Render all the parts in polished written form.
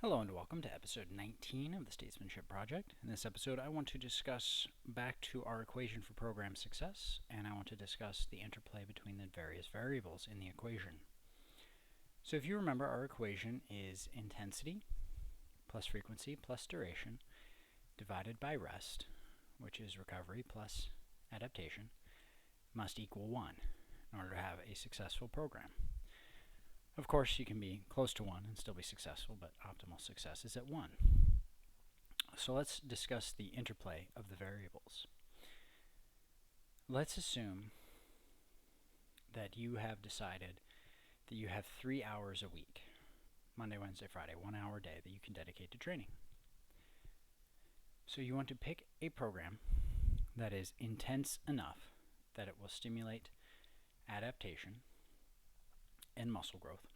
Hello and welcome to episode 19 of the Statesmanship Project. In this episode, I want to discuss back to our equation for program success, and I want to discuss the interplay between the various variables in the equation. So if you remember, our equation is intensity plus frequency plus duration divided by rest, which is recovery plus adaptation, must equal 1 in order to have a successful program. Of course, you can be close to 1 and still be successful, but optimal success is at 1. So let's discuss the interplay of the variables. Let's assume that you have decided that you have 3 hours a week, Monday, Wednesday, Friday, 1 hour a day that you can dedicate to training. So you want to pick a program that is intense enough that it will stimulate adaptation and muscle growth,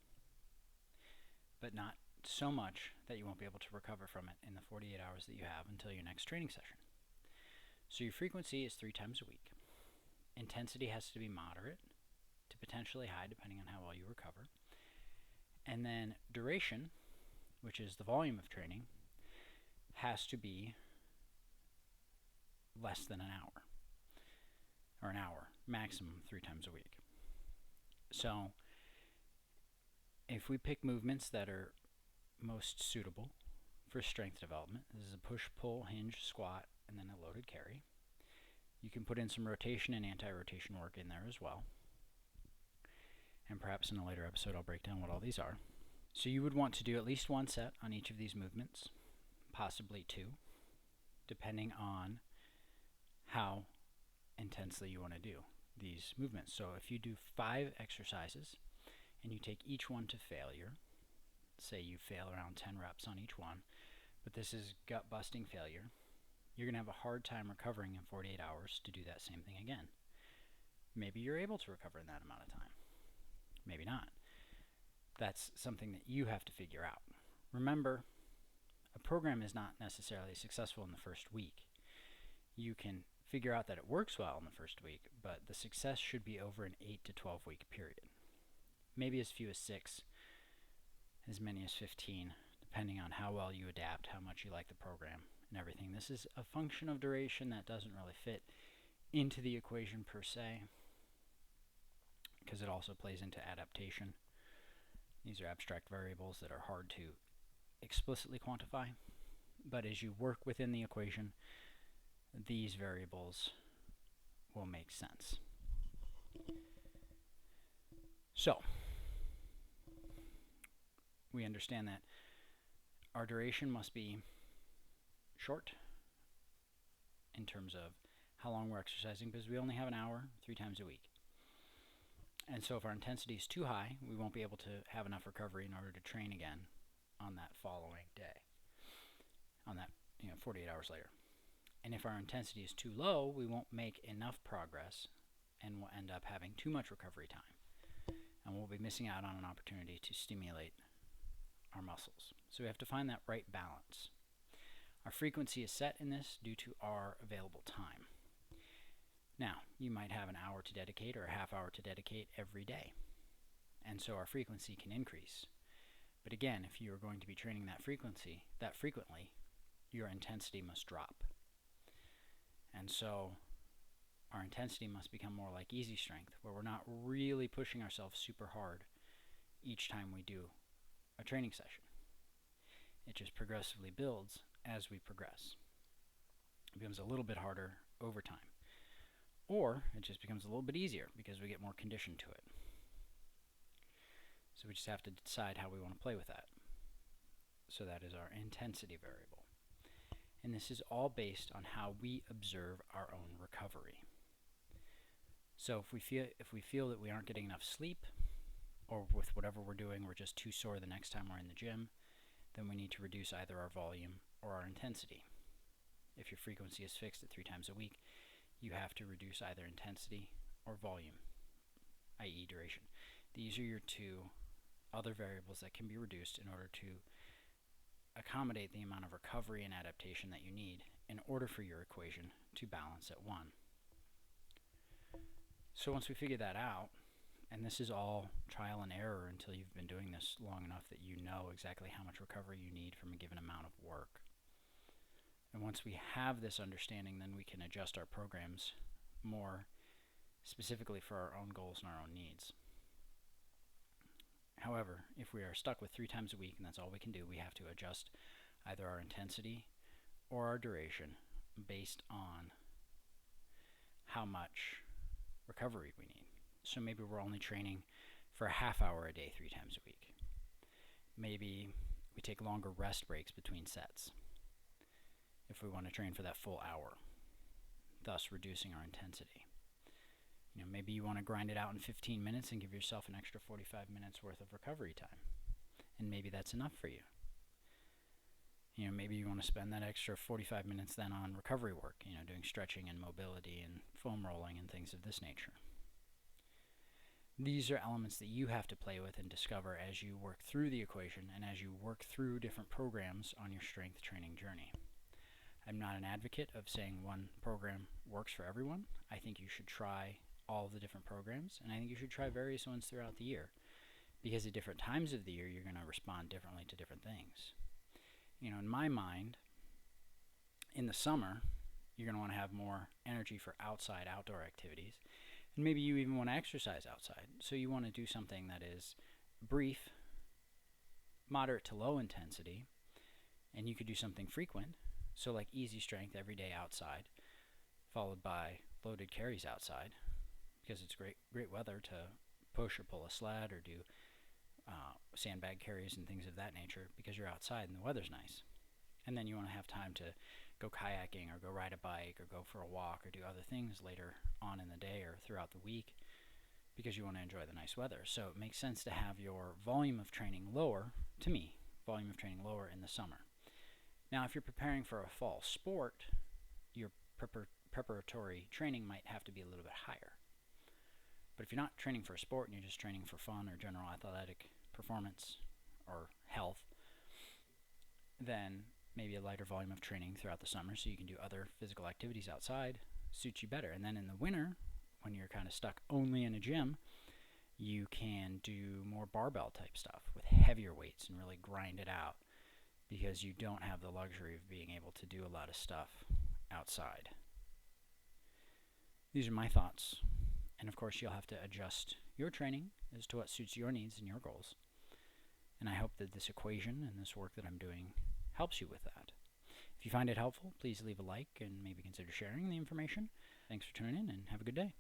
but not so much that you won't be able to recover from it in the 48 hours that you have until your next training session. So your frequency is 3 times a week. Intensity has to be moderate to potentially high depending on how well you recover. And then duration, which is the volume of training, has to be less than an hour, or an hour, maximum 3 times a week. So if we pick movements that are most suitable for strength development, this is a push, pull, hinge, squat, and then a loaded carry. You can put in some rotation and anti-rotation work in there as well. And perhaps in a later episode I'll break down what all these are. So you would want to do at least 1 set on each of these movements, possibly 2, depending on how intensely you want to do these movements. So if you do 5 exercises, and you take each one to failure, say you fail around 10 reps on each one, but this is gut-busting failure, you're going to have a hard time recovering in 48 hours to do that same thing again. Maybe you're able to recover in that amount of time. Maybe not. That's something that you have to figure out. Remember, a program is not necessarily successful in the first week. You can figure out that it works well in the first week, but the success should be over an 8 to 12 week period. Maybe as few as 6, as many as 15, depending on how well you adapt, how much you like the program, and everything. This is a function of duration that doesn't really fit into the equation per se, because it also plays into adaptation. These are abstract variables that are hard to explicitly quantify, but as you work within the equation, these variables will make sense. So, we understand that our duration must be short in terms of how long we're exercising, because we only have an hour 3 times a week. And so if our intensity is too high, we won't be able to have enough recovery in order to train again on that following day, on that 48 hours later. And if our intensity is too low, we won't make enough progress and we'll end up having too much recovery time. And we'll be missing out on an opportunity to stimulate our muscles. So we have to find that right balance. Our frequency is set in this due to our available time. Now, you might have an hour to dedicate or a half hour to dedicate every day, and so our frequency can increase. But again, if you are going to be training that frequently, your intensity must drop. And so our intensity must become more like easy strength, where we're not really pushing ourselves super hard each time we do a training session. It just progressively builds as we progress. It becomes a little bit harder over time. Or it just becomes a little bit easier because we get more conditioned to it. So we just have to decide how we want to play with that. So that is our intensity variable. And this is all based on how we observe our own recovery. So if we feel that we aren't getting enough sleep, or with whatever we're doing, we're just too sore the next time we're in the gym, then we need to reduce either our volume or our intensity. If your frequency is fixed at 3 times a week, you have to reduce either intensity or volume, i.e. duration. These are your 2 other variables that can be reduced in order to accommodate the amount of recovery and adaptation that you need in order for your equation to balance at 1. So once we figure that out, And this is all trial and error until you've been doing this long enough that you know exactly how much recovery you need from a given amount of work. And once we have this understanding, then we can adjust our programs more specifically for our own goals and our own needs. However, if we are stuck with 3 times a week and that's all we can do, we have to adjust either our intensity or our duration based on how much recovery we need. So maybe we're only training for a half hour a day 3 times a week. Maybe we take longer rest breaks between sets if we want to train for that full hour, thus reducing our intensity. Maybe you want to grind it out in 15 minutes and give yourself an extra 45 minutes worth of recovery time. And maybe that's enough for you. Maybe you want to spend that extra 45 minutes then on recovery work, doing stretching and mobility and foam rolling and things of this nature. These are elements that you have to play with and discover as you work through the equation and as you work through different programs on your strength training journey. I'm not an advocate of saying one program works for everyone. I think you should try all of the different programs, and I think you should try various ones throughout the year, because at different times of the year you're going to respond differently to different things. In my mind, in the summer, you're going to want to have more energy for outdoor activities, and maybe you even want to exercise outside. So you want to do something that is brief, moderate to low intensity, and you could do something frequent, so like easy strength every day outside, followed by loaded carries outside, because it's great weather to push or pull a sled or do sandbag carries and things of that nature because you're outside and the weather's nice. And then you want to have time to go kayaking or go ride a bike or go for a walk or do other things later on in the day or throughout the week because you want to enjoy the nice weather. So it makes sense to have your volume of training lower, to me, volume of training lower in the summer. Now, if you're preparing for a fall sport, your preparatory training might have to be a little bit higher. But if you're not training for a sport and you're just training for fun or general athletic performance or health, then maybe a lighter volume of training throughout the summer so you can do other physical activities outside suits you better. And then in the winter, when you're kind of stuck only in a gym, you can do more barbell type stuff with heavier weights and really grind it out because you don't have the luxury of being able to do a lot of stuff outside. These are my thoughts. And of course, you'll have to adjust your training as to what suits your needs and your goals. And I hope that this equation and this work that I'm doing helps you with that. If you find it helpful, please leave a like and maybe consider sharing the information. Thanks for tuning in and have a good day.